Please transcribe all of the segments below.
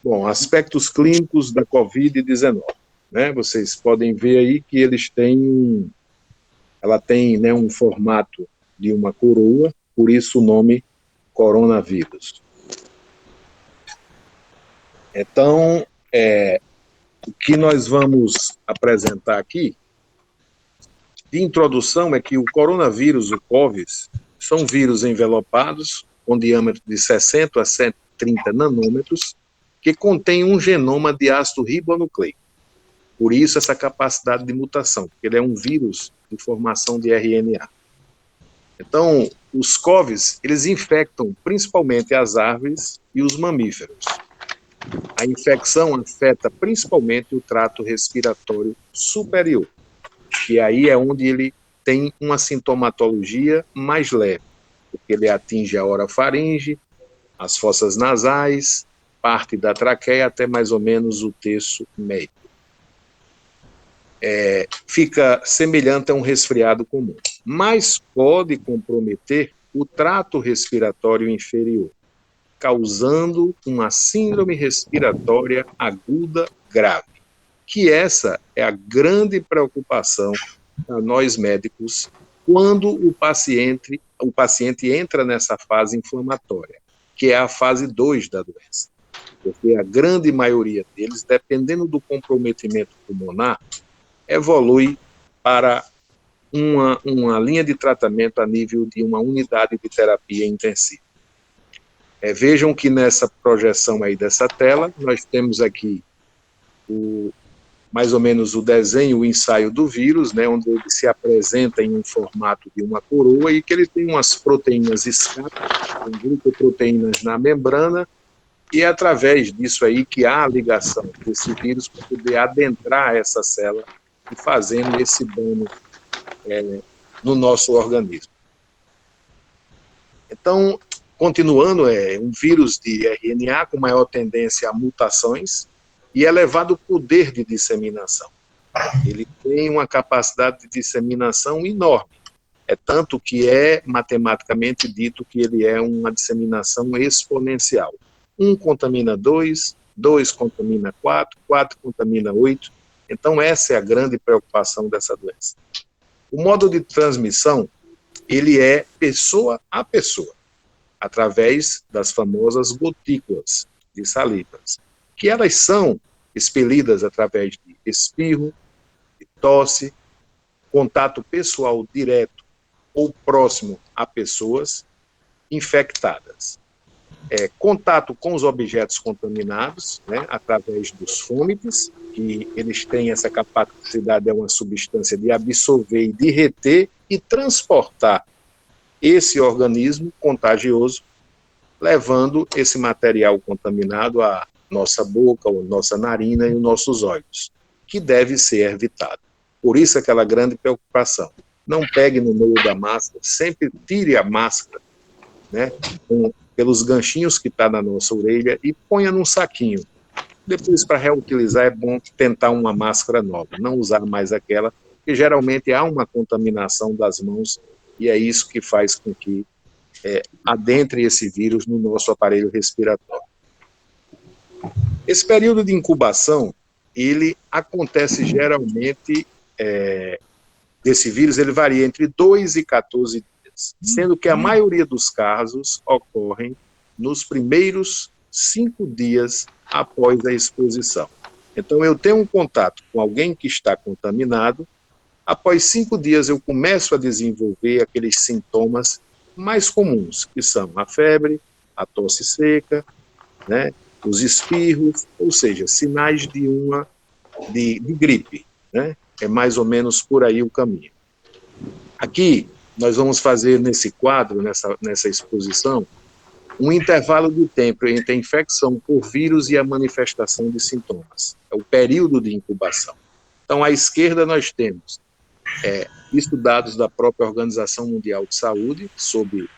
Bom, aspectos clínicos da Covid-19, né? Vocês podem ver aí que ela tem, né, um formato de uma coroa, por isso o nome coronavírus. Então, o que nós vamos apresentar aqui, de introdução, é que o coronavírus, o COVID, são vírus envelopados, com diâmetro de 60 a 130 nanômetros, que contém um genoma de ácido ribonucleico. Por isso, essa capacidade de mutação, porque ele é um vírus de formação de RNA. Então, os COVs, eles infectam principalmente as árvores e os mamíferos. A infecção afeta principalmente o trato respiratório superior, que aí é onde ele tem uma sintomatologia mais leve, porque ele atinge a orofaringe, as fossas nasais, parte da traqueia até mais ou menos o terço médio. Fica semelhante a um resfriado comum, mas pode comprometer o trato respiratório inferior, causando uma síndrome respiratória aguda grave, que essa é a grande preocupação para nós médicos quando o paciente entra nessa fase inflamatória, que é a fase 2 da doença. Porque a grande maioria deles, dependendo do comprometimento pulmonar, evolui para uma linha de tratamento a nível de uma unidade de terapia intensiva. Vejam que nessa projeção aí dessa tela, nós temos aqui mais ou menos o desenho, o ensaio do vírus, né, onde ele se apresenta em um formato de uma coroa e que ele tem umas proteínas escape, com glicoproteínas na membrana, e é através disso aí que há a ligação desse vírus para poder adentrar essa célula e fazendo esse dano no nosso organismo. Então, continuando, é um vírus de RNA com maior tendência a mutações e elevado poder de disseminação. Ele tem uma capacidade de disseminação enorme. É tanto que é matematicamente dito que ele é uma disseminação exponencial. 1 contamina 2, 2 contamina 4, 4 contamina 8. Então, essa é a grande preocupação dessa doença. O modo de transmissão, ele é pessoa a pessoa, através das famosas gotículas de salivas, que elas são expelidas através de espirro, de tosse, contato pessoal direto ou próximo a pessoas infectadas. Contato com os objetos contaminados, né, através dos fômites, que eles têm essa capacidade, é uma substância de absorver e de reter e transportar esse organismo contagioso, levando esse material contaminado à nossa boca, à nossa narina e os nossos olhos, que deve ser evitado. Por isso aquela grande preocupação. Não pegue no meio da máscara, sempre tire a máscara, né, pelos ganchinhos que está na nossa orelha e ponha num saquinho. Depois, para reutilizar, é bom tentar uma máscara nova, não usar mais aquela, porque geralmente há uma contaminação das mãos e é isso que faz com que adentre esse vírus no nosso aparelho respiratório. Esse período de incubação, ele acontece geralmente, desse vírus, ele varia entre 2 e 14 dias, sendo que a maioria dos casos ocorrem nos primeiros 5 dias após a exposição. Então, eu tenho um contato com alguém que está contaminado, após 5 dias eu começo a desenvolver aqueles sintomas mais comuns, que são a febre, a tosse seca, né, os espirros, ou seja, sinais de gripe, né? É mais ou menos por aí o caminho. Aqui, nós vamos fazer nesse quadro, nessa exposição, um intervalo de tempo entre a infecção por vírus e a manifestação de sintomas. É o período de incubação. Então, à esquerda nós temos isso dados da própria Organização Mundial de Saúde sobre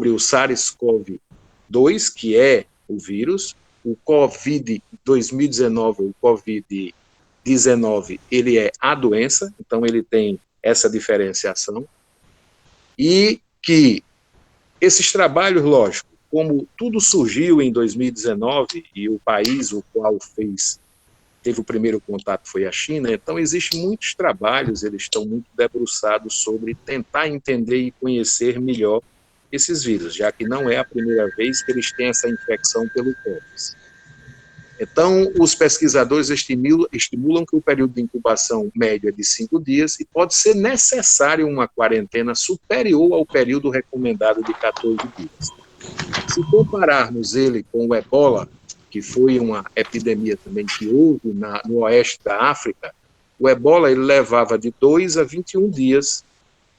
o SARS-CoV-2, que é o vírus, o COVID-2019, o COVID-19, ele é a doença, então ele tem essa diferenciação, e que esses trabalhos, lógico, como tudo surgiu em 2019 e o país o qual teve o primeiro contato foi a China, então existem muitos trabalhos, eles estão muito debruçados sobre tentar entender e conhecer melhor esses vírus, já que não é a primeira vez que eles têm essa infecção pelo herpes. Então, os pesquisadores estimulam que o período de incubação médio é de 5 dias e pode ser necessário uma quarentena superior ao período recomendado de 14 dias. Se compararmos ele com o ebola, que foi uma epidemia também que houve no oeste da África, o ebola ele levava de 2 a 21 dias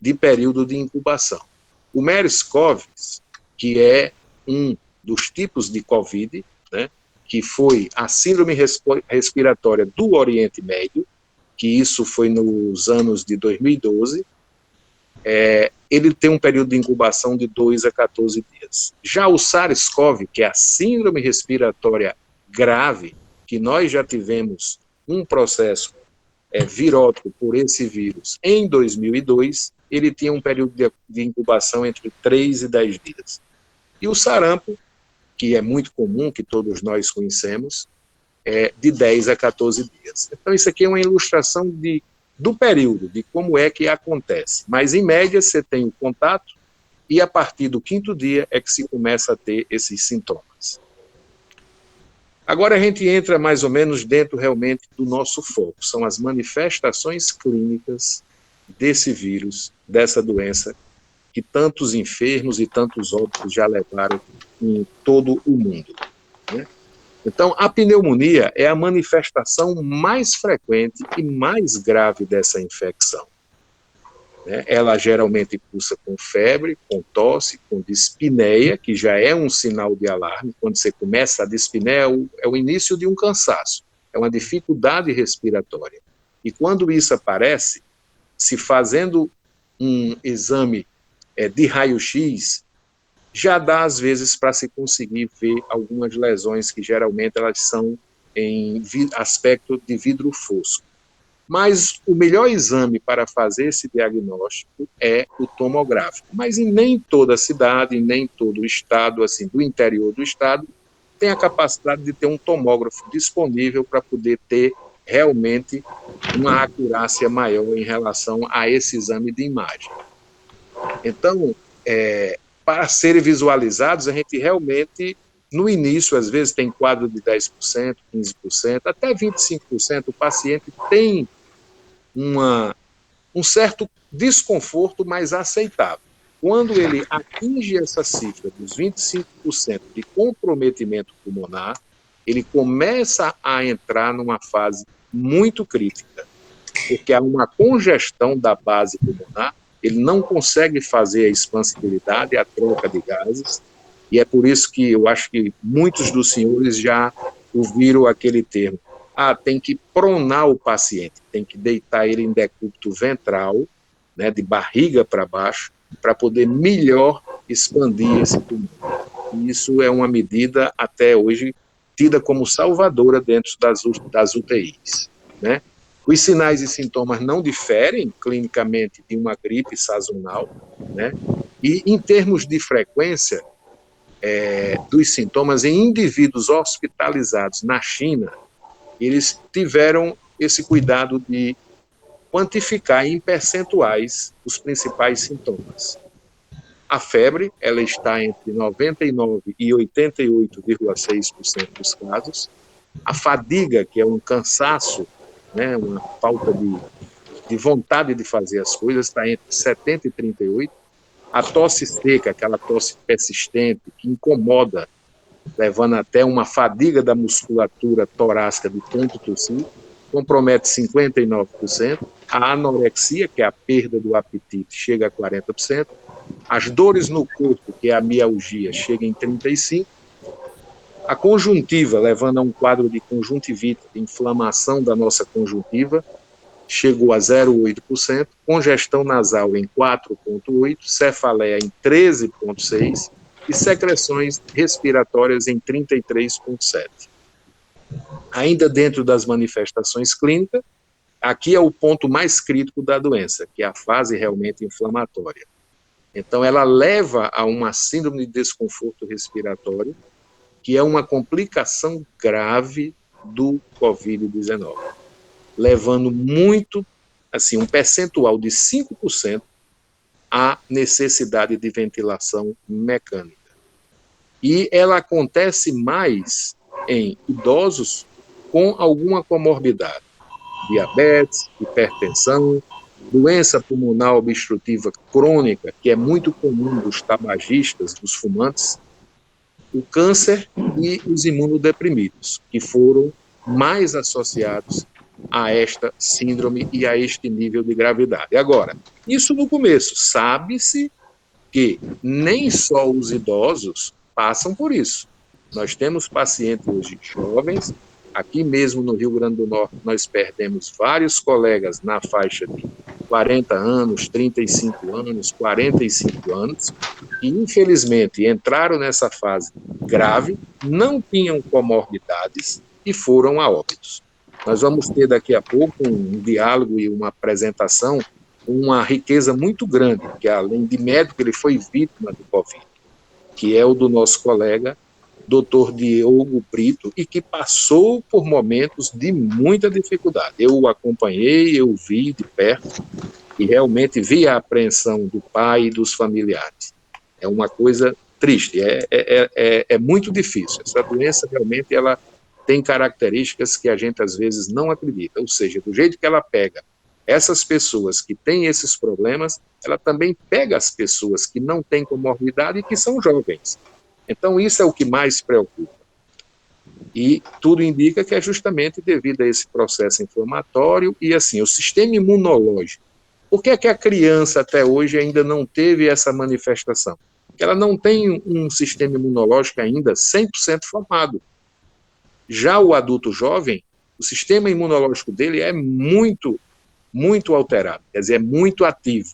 de período de incubação. O MERS-CoV, que é um dos tipos de Covid, né, que foi a síndrome respiratória do Oriente Médio, que isso foi nos anos de 2012, ele tem um período de incubação de 2 a 14 dias. Já o SARS-CoV, que é a síndrome respiratória grave, que nós já tivemos um processo virótico por esse vírus em 2002, ele tinha um período de incubação entre 3 e 10 dias. E o sarampo, que é muito comum, que todos nós conhecemos, de 10 a 14 dias. Então, isso aqui é uma ilustração do período, de como é que acontece. Mas, em média, você tem o contato e, a partir do 5º dia, é que se começa a ter esses sintomas. Agora, a gente entra mais ou menos dentro, realmente, do nosso foco. São as manifestações clínicas desse vírus, dessa doença, que tantos enfermos e tantos óbitos já levaram em todo o mundo, né? Então, a pneumonia é a manifestação mais frequente e mais grave dessa infecção, né? Ela geralmente cursa com febre, com tosse, com dispneia, que já é um sinal de alarme. Quando você começa a dispneia, é o início de um cansaço, é uma dificuldade respiratória. E quando isso aparece, se fazendo um exame de raio-x, já dá, às vezes, para se conseguir ver algumas lesões que, geralmente, elas são em aspecto de vidro fosco. Mas o melhor exame para fazer esse diagnóstico é o tomográfico. Mas em nem toda cidade, em nem todo o estado, assim, do interior do estado, tem a capacidade de ter um tomógrafo disponível para poder ter, realmente, uma acurácia maior em relação a esse exame de imagem. Então, para serem visualizados, a gente realmente, no início, às vezes tem quadro de 10%, 15%, até 25%, o paciente tem um certo desconforto, mas aceitável. Quando ele atinge essa cifra dos 25% de comprometimento pulmonar, ele começa a entrar numa fase muito crítica, porque há uma congestão da base pulmonar, ele não consegue fazer a expansibilidade, a troca de gases, e é por isso que eu acho que muitos dos senhores já ouviram aquele termo. Tem que pronar o paciente, tem que deitar ele em decúbito ventral, né, de barriga para baixo, para poder melhor expandir esse pulmão. E isso é uma medida, até hoje, tida como salvadora dentro das UTIs, né? Os sinais e sintomas não diferem clinicamente de uma gripe sazonal, né? E em termos de frequência dos sintomas em indivíduos hospitalizados na China, eles tiveram esse cuidado de quantificar em percentuais os principais sintomas. A febre, ela está entre 99% e 88,6% dos casos. A fadiga, que é um cansaço, né, uma falta de vontade de fazer as coisas, está entre 70% e 38%. A tosse seca, aquela tosse persistente, que incomoda, levando até uma fadiga da musculatura torácica de tanto tossir, compromete 59%. A anorexia, que é a perda do apetite, chega a 40%. As dores no corpo, que é a mialgia, chega em 35%. A conjuntiva, levando a um quadro de conjuntivite, de inflamação da nossa conjuntiva, chegou a 0,8%, congestão nasal em 4,8%, cefaleia em 13,6% e secreções respiratórias em 33,7%. Ainda dentro das manifestações clínicas, aqui é o ponto mais crítico da doença, que é a fase realmente inflamatória. Então, ela leva a uma síndrome de desconforto respiratório, que é uma complicação grave do Covid-19, levando muito, assim, um percentual de 5% à necessidade de ventilação mecânica. E ela acontece mais em idosos com alguma comorbidade, diabetes, hipertensão, doença pulmonar obstrutiva crônica, que é muito comum dos tabagistas, dos fumantes, o câncer e os imunodeprimidos, que foram mais associados a esta síndrome e a este nível de gravidade. Agora, isso no começo, sabe-se que nem só os idosos passam por isso. Nós temos pacientes hoje jovens, aqui mesmo no Rio Grande do Norte, nós perdemos vários colegas na faixa de 40 anos, 35 anos, 45 anos, que infelizmente entraram nessa fase grave, não tinham comorbidades e foram a óbitos. Nós vamos ter daqui a pouco um diálogo e uma apresentação com uma riqueza muito grande, que além de médico, ele foi vítima do Covid, que é o do nosso colega, doutor Diogo Brito, e que passou por momentos de muita dificuldade. Eu o acompanhei, eu vi de perto, e realmente vi a apreensão do pai e dos familiares. É uma coisa triste, é muito difícil. Essa doença realmente ela tem características que a gente às vezes não acredita, ou seja, do jeito que ela pega essas pessoas que têm esses problemas, ela também pega as pessoas que não têm comorbidade e que são jovens. Então, isso é o que mais preocupa. E tudo indica que é justamente devido a esse processo inflamatório e, assim, o sistema imunológico. Por que é que a criança até hoje ainda não teve essa manifestação? Porque ela não tem um sistema imunológico ainda 100% formado. Já o adulto jovem, o sistema imunológico dele é muito alterado, quer dizer, é muito ativo.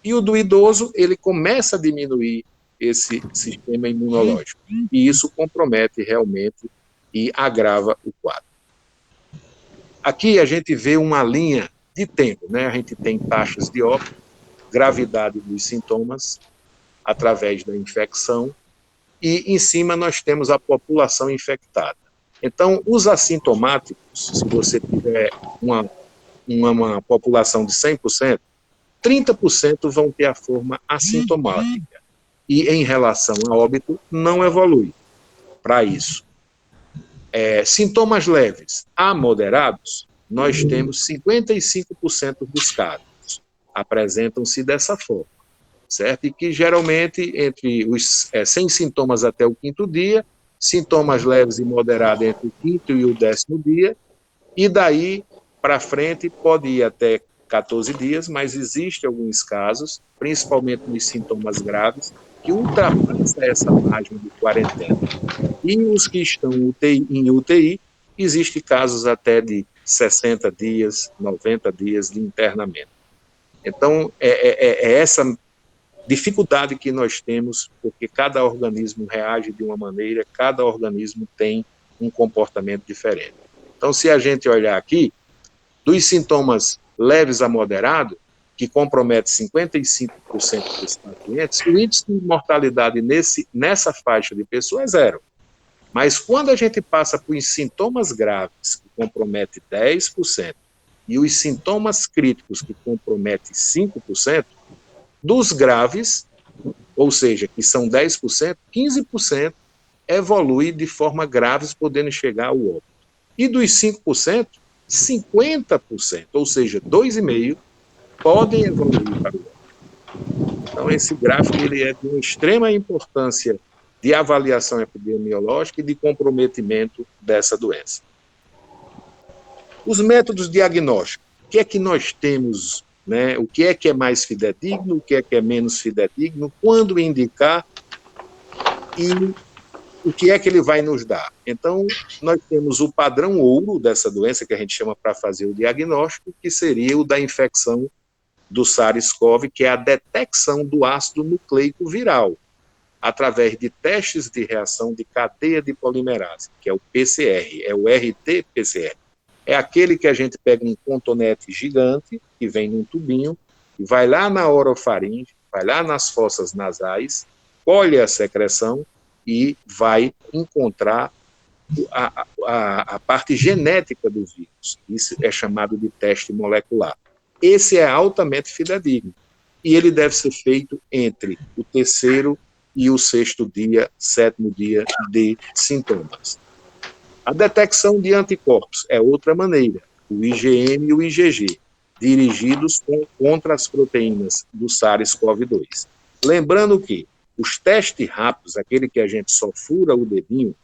E o do idoso, ele começa a diminuir esse sistema imunológico. E isso compromete realmente e agrava o quadro. Aqui a gente vê uma linha de tempo, né? A gente tem taxas de óbito, gravidade dos sintomas através da infecção e em cima nós temos a população infectada. Então, os assintomáticos, se você tiver uma população de 100%, 30% vão ter a forma assintomática. E em relação a óbito, não evolui para isso. Sintomas leves a moderados, nós temos 55% dos casos apresentam-se dessa forma, certo? E que geralmente entre os sem sintomas até o 5º dia, sintomas leves e moderados entre o 5º e o 10º dia, e daí para frente pode ir até 14 dias, mas existem alguns casos, principalmente nos sintomas graves, que ultrapassam essa margem de quarentena. E os que estão em UTI, existem casos até de 60 dias, 90 dias de internamento. Então, é essa dificuldade que nós temos, porque cada organismo reage de uma maneira, cada organismo tem um comportamento diferente. Então, se a gente olhar aqui, dos sintomas leves a moderado, que compromete 55% dos pacientes, o índice de mortalidade nessa faixa de pessoas é 0. Mas quando a gente passa por sintomas graves, que compromete 10%, e os sintomas críticos, que comprometem 5%, dos graves, ou seja, que são 10%, 15% evolui de forma grave, podendo chegar ao óbito. E dos 5%, 50%, ou seja, 2,5%, podem evoluir para o óbito. Então, esse gráfico ele é de uma extrema importância de avaliação epidemiológica e de comprometimento dessa doença. Os métodos diagnósticos, o que é que nós temos, né? O que é mais fidedigno, o que é menos fidedigno, quando indicar e o que é que ele vai nos dar. Então, nós temos o padrão ouro dessa doença, que a gente chama para fazer o diagnóstico, que seria o da infecção do SARS-CoV, que é a detecção do ácido nucleico viral, através de testes de reação de cadeia de polimerase, que é o PCR, é o RT-PCR. É aquele que a gente pega um cotonete gigante, que vem num tubinho, e vai lá na orofaringe, vai lá nas fossas nasais, colhe a secreção e vai encontrar a parte genética do vírus. Isso é chamado de teste molecular. Esse é altamente fidedigno. E ele deve ser feito entre o terceiro e o sexto dia, sétimo dia de sintomas. A detecção de anticorpos é outra maneira, o IgM e o IgG, dirigidos contra as proteínas do SARS-CoV-2. Lembrando que os testes rápidos, aquele que a gente só fura o dedinho,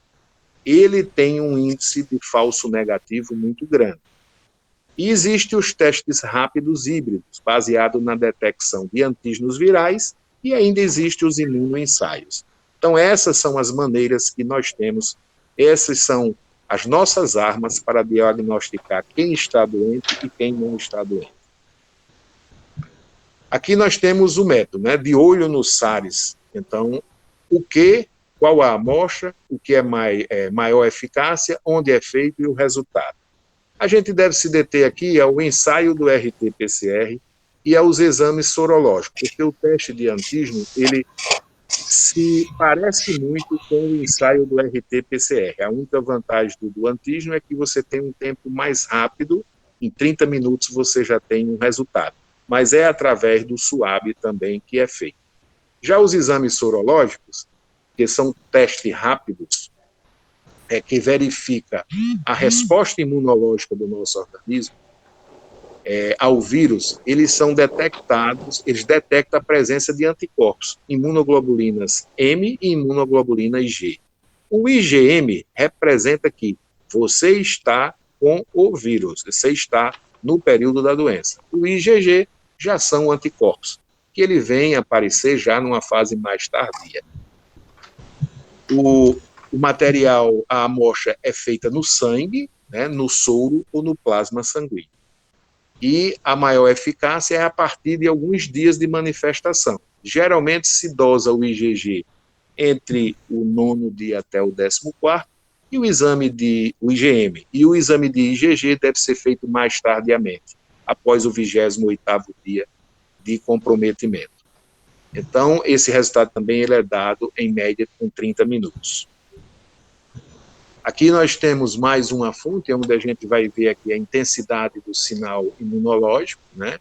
ele tem um índice de falso negativo muito grande. E existem os testes rápidos híbridos, baseados na detecção de antígenos virais, e ainda existem os imunoensaios. Então, essas são as maneiras que nós temos, essas são as nossas armas para diagnosticar quem está doente e quem não está doente. Aqui nós temos o método, né, de olho no SARS. Então, qual a amostra, o que é maior eficácia, onde é feito e o resultado. A gente deve se deter aqui ao ensaio do RT-PCR e aos exames sorológicos, porque o teste de antígeno, ele se parece muito com o ensaio do RT-PCR. A única vantagem do antígeno é que você tem um tempo mais rápido, em 30 minutos você já tem um resultado, mas é através do SUAB também que é feito. Já os exames sorológicos, que são testes rápidos, que verifica a resposta imunológica do nosso organismo ao vírus, eles são detectados, eles detectam a presença de anticorpos, imunoglobulinas M e imunoglobulina IG. O IgM representa que você está com o vírus, você está no período da doença. O IgG já são anticorpos, que ele vem aparecer já numa fase mais tardia. O material, a amostra é feita no sangue, né, no soro ou no plasma sanguíneo. E a maior eficácia é a partir de alguns dias de manifestação. Geralmente se dosa o IgG entre o 9º dia até o 14º, e o IgM. E o exame de IgG deve ser feito mais tardiamente, após o 28º dia de comprometimento. Então, esse resultado também ele é dado, em média, com 30 minutos. Aqui nós temos mais uma fonte, onde a gente vai ver aqui a intensidade do sinal imunológico, né?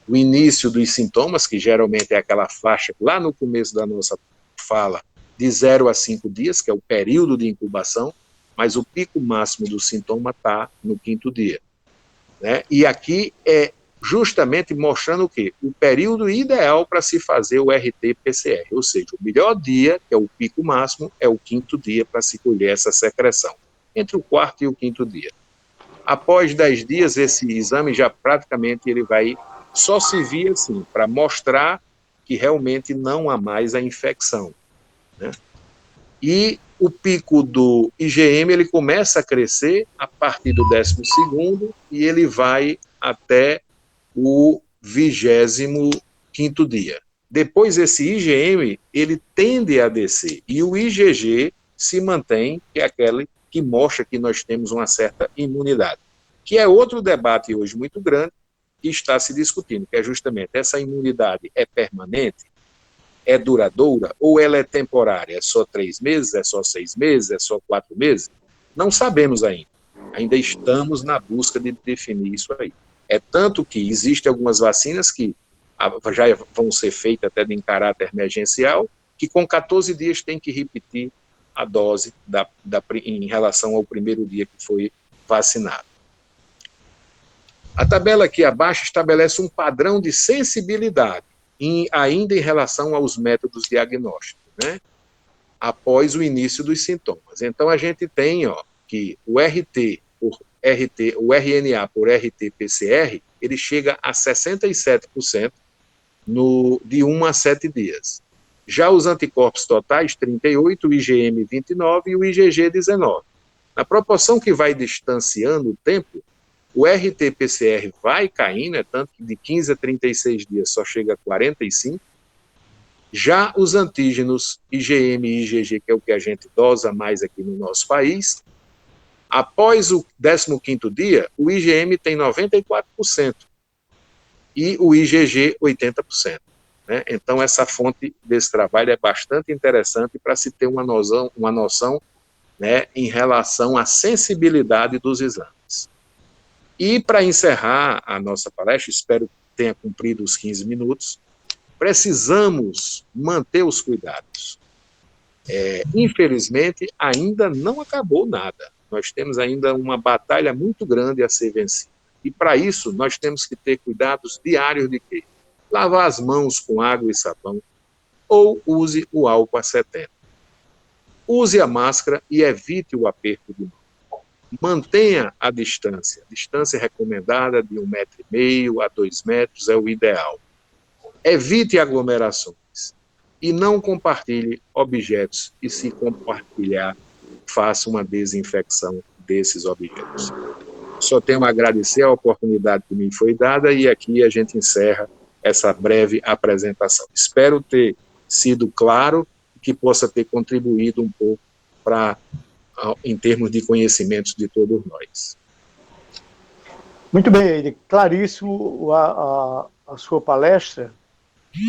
O início dos sintomas, que geralmente é aquela faixa, lá no começo da nossa fala, de 0 a 5 dias, que é o período de incubação, mas o pico máximo do sintoma está no 5º dia. Né? E aqui é justamente mostrando o quê? O período ideal para se fazer o RT-PCR, ou seja, o melhor dia, que é o pico máximo, é o 5º dia para se colher essa secreção, entre o 4º e o 5º dia. Após 10 dias, esse exame já praticamente ele vai só servir assim, para mostrar que realmente não há mais a infecção. Né? E o pico do IgM ele começa a crescer a partir do 12º e ele vai até o 25º dia. Depois esse IgM ele tende a descer e o IgG se mantém, que é aquele que mostra que nós temos uma certa imunidade, que é outro debate hoje muito grande que está se discutindo, que é justamente essa imunidade é permanente, é duradoura ou ela é temporária? É só 3 meses, é só 6 meses, é só 4 meses? Não sabemos ainda. Ainda estamos na busca de definir isso aí. É tanto que existem algumas vacinas que já vão ser feitas até em caráter emergencial, que com 14 dias tem que repetir a dose em relação ao primeiro dia que foi vacinado. A tabela aqui abaixo estabelece um padrão de sensibilidade, ainda em relação aos métodos diagnósticos, né? Após o início dos sintomas. Então, a gente tem que o RNA por RT-PCR, ele chega a 67% de 1 a 7 dias. Já os anticorpos totais, 38%, o IgM 29% e o IgG 19%. Na proporção que vai distanciando o tempo, o RT-PCR vai caindo, tanto que de 15 a 36 dias só chega a 45. Já os antígenos IgM e IgG, que é o que a gente dosa mais aqui no nosso país, após o 15º dia, o IgM tem 94% e o IgG 80%. né? Então, essa fonte desse trabalho é bastante interessante para se ter uma noção, né, em relação à sensibilidade dos exames. E, para encerrar a nossa palestra, espero que tenha cumprido os 15 minutos, precisamos manter os cuidados. Infelizmente, ainda não acabou nada. Nós temos ainda uma batalha muito grande a ser vencida. E, para isso, nós temos que ter cuidados diários de quê? Lavar as mãos com água e sabão, ou use o álcool a 70. Use a máscara e evite o aperto de mão. Mantenha a distância recomendada de 1,5 m a 2 metros é o ideal. Evite aglomerações e não compartilhe objetos, e se compartilhar, faça uma desinfecção desses objetos. Só tenho a agradecer a oportunidade que me foi dada e aqui a gente encerra essa breve apresentação. Espero ter sido claro e que possa ter contribuído um pouco em termos de conhecimentos de todos nós. Muito bem, claríssimo a sua palestra.